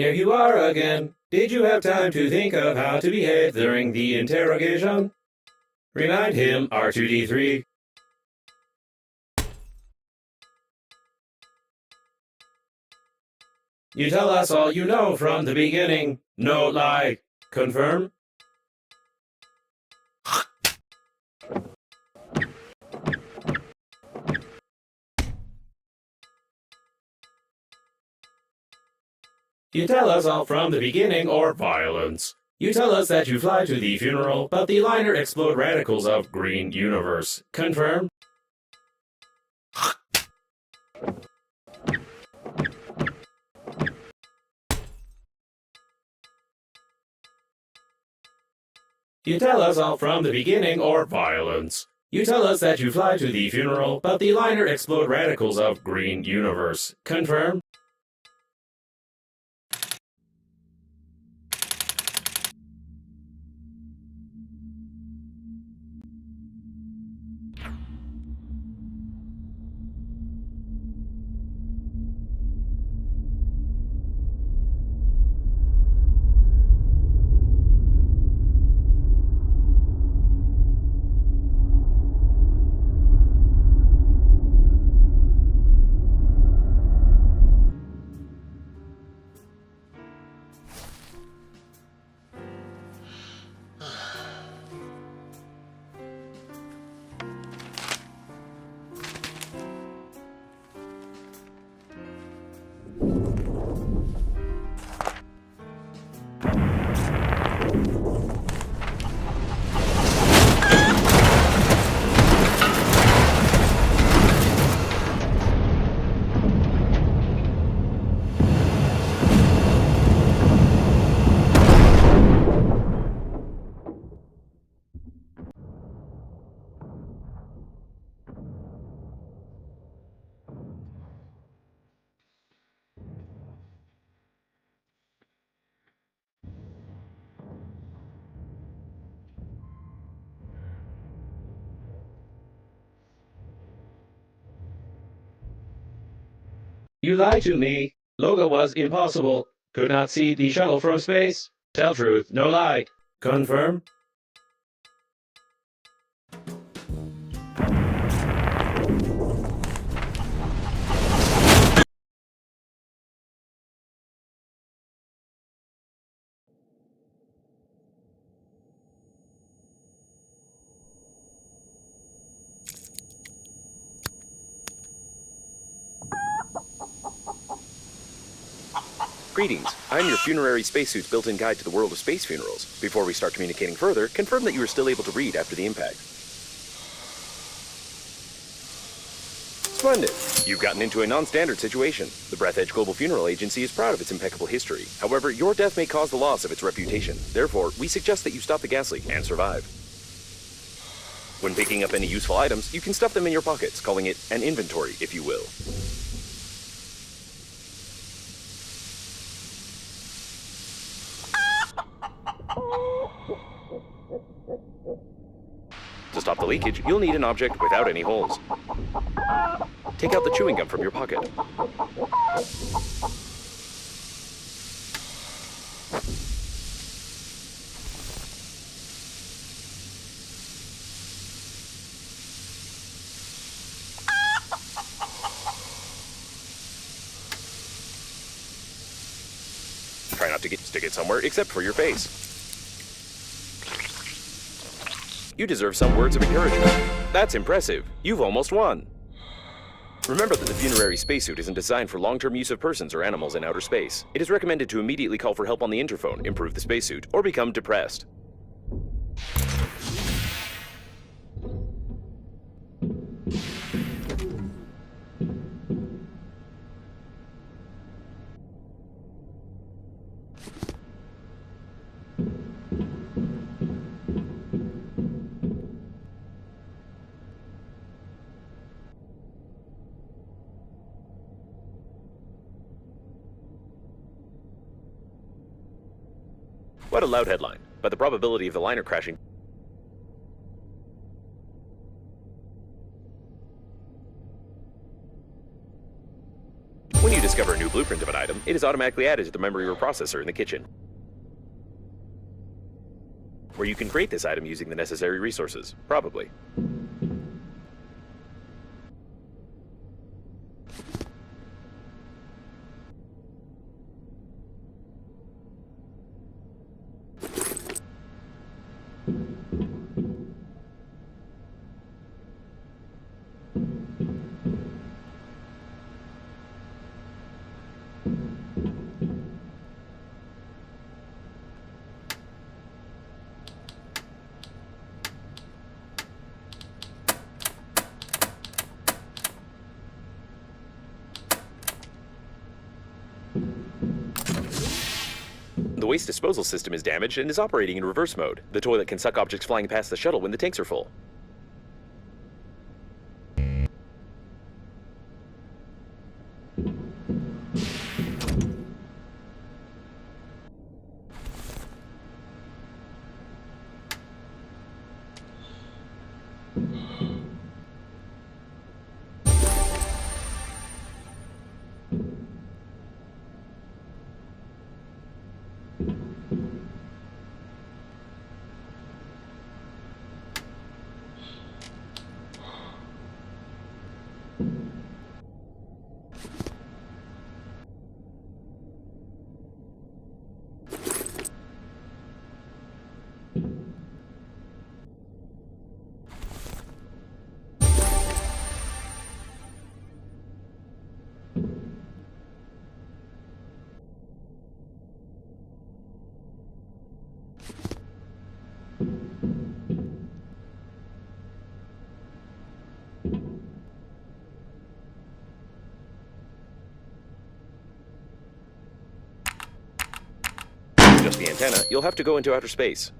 Here you are again. Did you have time to think of how to behave during the interrogation? Remind him, R2-D3. You tell us all you know from the beginning. No lie. Confirm? You tell us all from the beginning or violence. You tell us that you fly to the funeral, but the liner explode radicals of green universe. Confirm? You tell us all from the beginning or violence. You tell us that you fly to the funeral, but the liner explode radicals of green universe. Confirm? You lied to me. Logo was impossible. Could not see the shuttle from space. Tell truth, no lie. Confirm? Greetings, I'm your funerary spacesuit's built-in guide to the world of space funerals. Before we start communicating further, confirm that you are still able to read after the impact. Splendid! You've gotten into a non-standard situation. The Breathedge Global Funeral Agency is proud of its impeccable history. However, your death may cause the loss of its reputation. Therefore, we suggest that you stop the gas leak and survive. When picking up any useful items, you can stuff them in your pockets, calling it an inventory, if you will. To stop the leakage, you'll need an object without any holes. Take out the chewing gum from your pocket. Try not to stick it somewhere except for your face. You deserve some words of encouragement. That's impressive. You've almost won. Remember that the funerary spacesuit isn't designed for long-term use of persons or animals in outer space. It is recommended to immediately call for help on the interphone, improve the spacesuit, or become depressed. What a loud headline, but the probability of the liner crashing. When you discover a new blueprint of an item, it is automatically added to the memory reprocessor in the kitchen, where you can create this item using the necessary resources, probably. The waste disposal system is damaged and is operating in reverse mode. The toilet can suck objects flying past the shuttle when the tanks are full. Just the antenna, you'll have to go into outer space.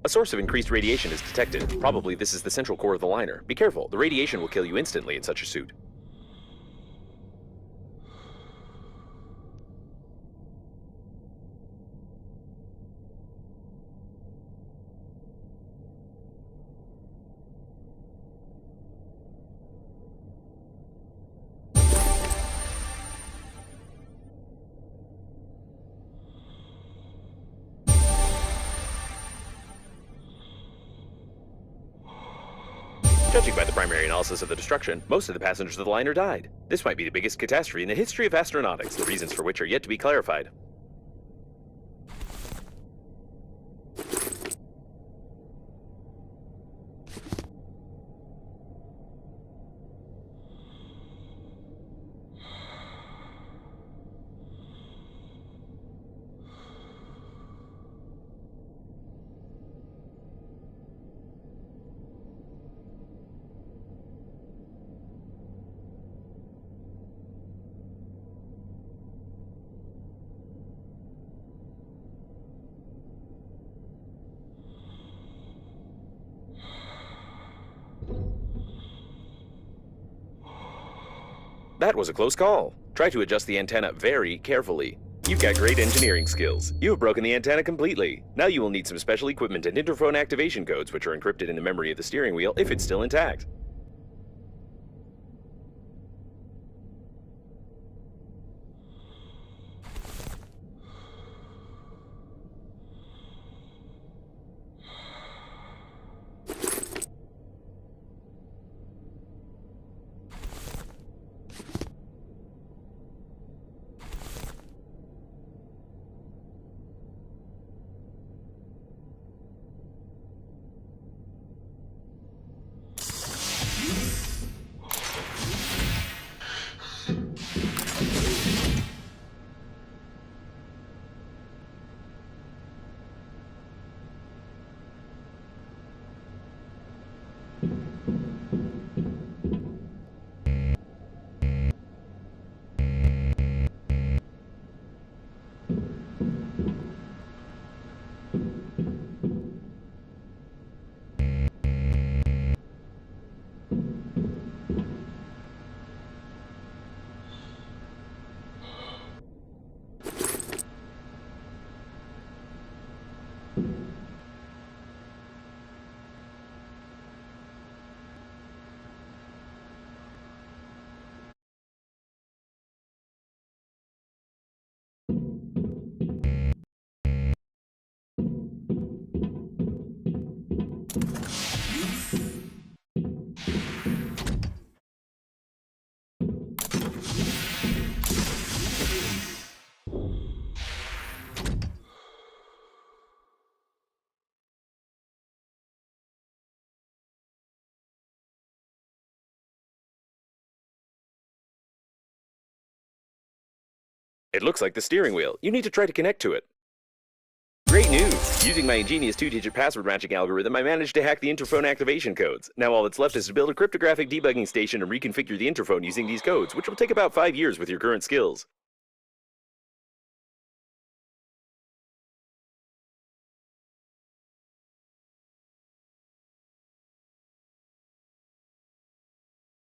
A source of increased radiation is detected. Probably this is the central core of the liner. Be careful, the radiation will kill you instantly in such a suit. Judging by the primary analysis of the destruction, most of the passengers of the liner died. This might be the biggest catastrophe in the history of astronautics, the reasons for which are yet to be clarified. That was a close call. Try to adjust the antenna very carefully. You've got great engineering skills. You have broken the antenna completely. Now you will need some special equipment and interphone activation codes, which are encrypted in the memory of the steering wheel if it's still intact. It looks like the steering wheel. You need to try to connect to it. Great news! Using my ingenious 2-digit password matching algorithm, I managed to hack the interphone activation codes. Now all that's left is to build a cryptographic debugging station and reconfigure the interphone using these codes, which will take about 5 years with your current skills.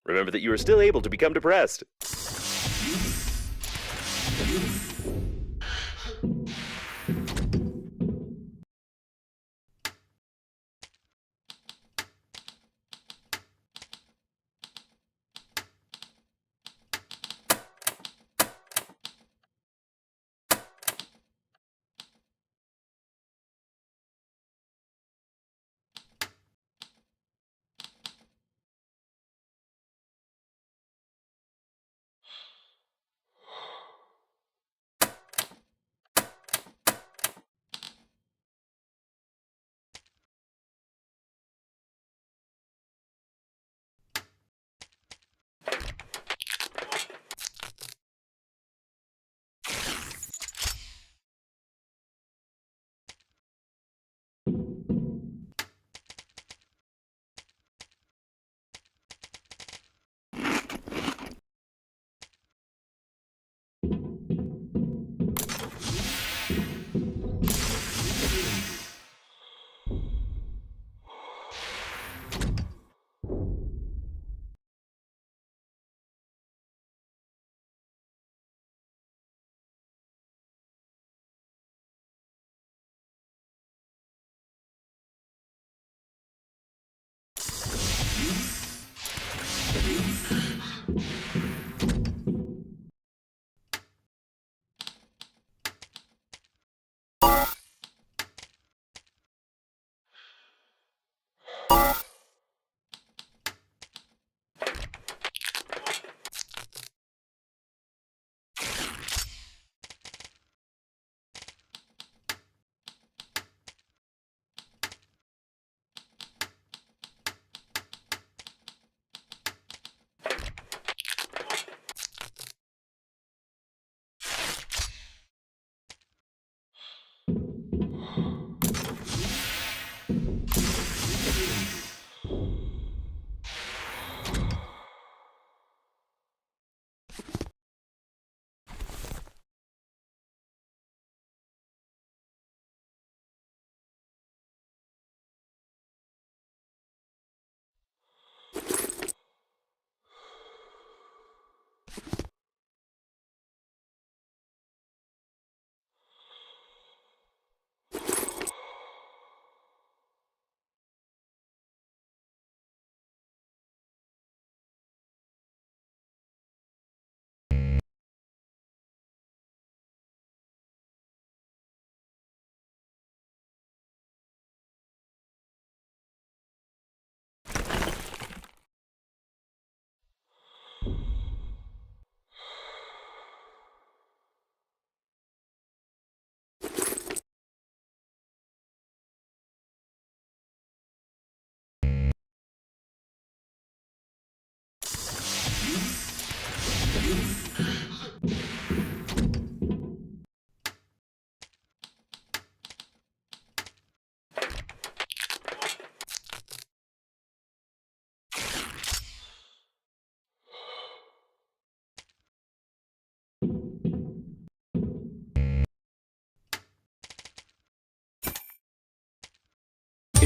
Remember that you are still able to become depressed.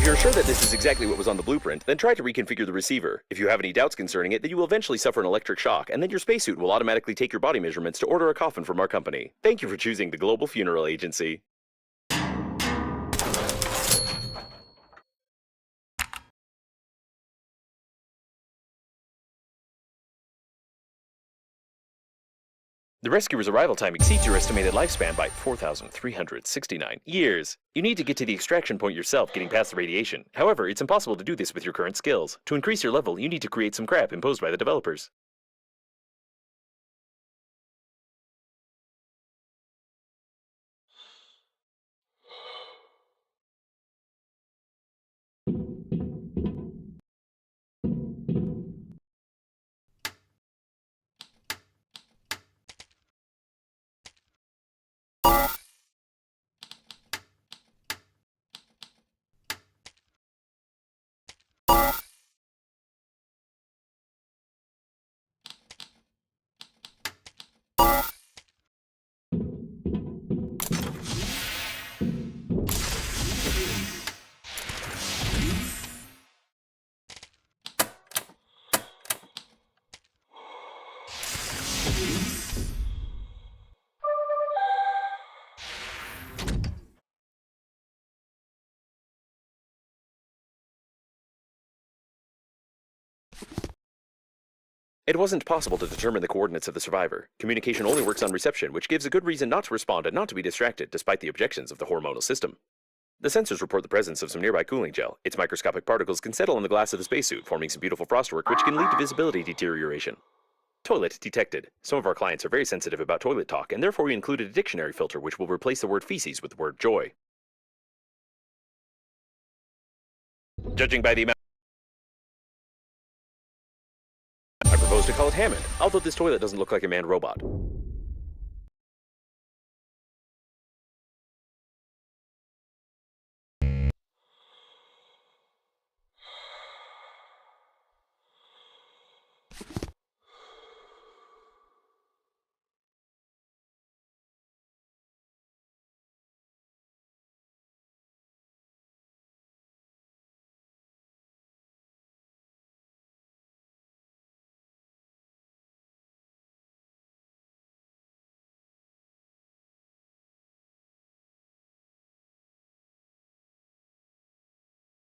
If you're sure that this is exactly what was on the blueprint, then try to reconfigure the receiver. If you have any doubts concerning it, then you will eventually suffer an electric shock, and then your spacesuit will automatically take your body measurements to order a coffin from our company. Thank you for choosing the Global Funeral Agency. The rescuer's arrival time exceeds your estimated lifespan by 4,369 years. You need to get to the extraction point yourself, getting past the radiation. However, it's impossible to do this with your current skills. To increase your level, you need to create some crap imposed by the developers. It wasn't possible to determine the coordinates of the survivor. Communication only works on reception, which gives a good reason not to respond and not to be distracted, despite the objections of the hormonal system. The sensors report the presence of some nearby cooling gel. Its microscopic particles can settle on the glass of the spacesuit, forming some beautiful frostwork, which can lead to visibility deterioration. Toilet detected. Some of our clients are very sensitive about toilet talk, and therefore we included a dictionary filter which will replace the word feces with the word joy. Judging by the amount, I propose to call it Hammond, although this toilet doesn't look like a manned robot.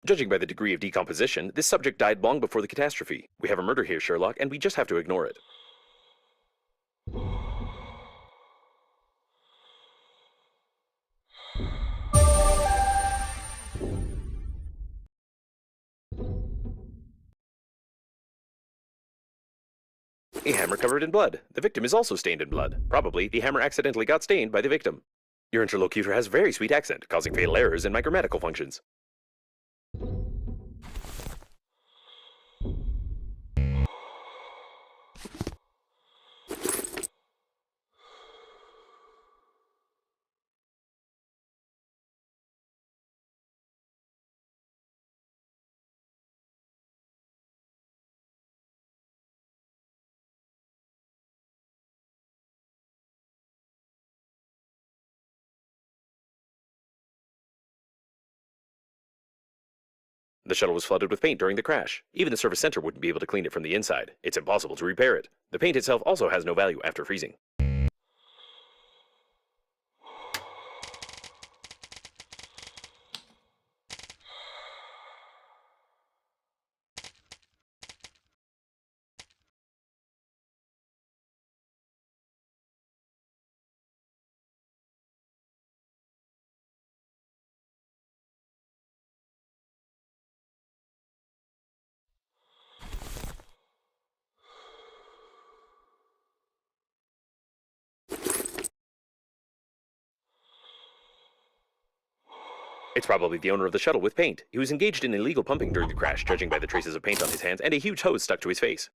Judging by the degree of decomposition, this subject died long before the catastrophe. We have a murder here, Sherlock, and we just have to ignore it. A hammer covered in blood. The victim is also stained in blood. Probably, the hammer accidentally got stained by the victim. Your interlocutor has a very sweet accent, causing fatal errors in my grammatical functions. The shuttle was flooded with paint during the crash. Even the service center wouldn't be able to clean it from the inside. It's impossible to repair it. The paint itself also has no value after freezing. It's probably the owner of the shuttle with paint. He was engaged in illegal pumping during the crash, judging by the traces of paint on his hands and a huge hose stuck to his face.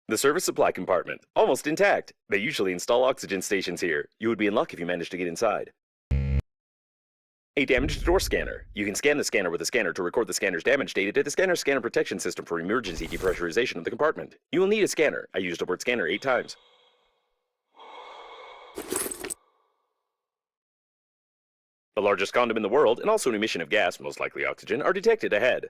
The service supply compartment, almost intact. They usually install oxygen stations here. You would be in luck if you managed to get inside. A damaged door scanner. You can scan the scanner with a scanner to record the scanner's damage data to the scanner's scanner protection system for emergency depressurization of the compartment. You will need a scanner. I used a word scanner 8 times. The largest condom in the world, and also an emission of gas, most likely oxygen, are detected ahead.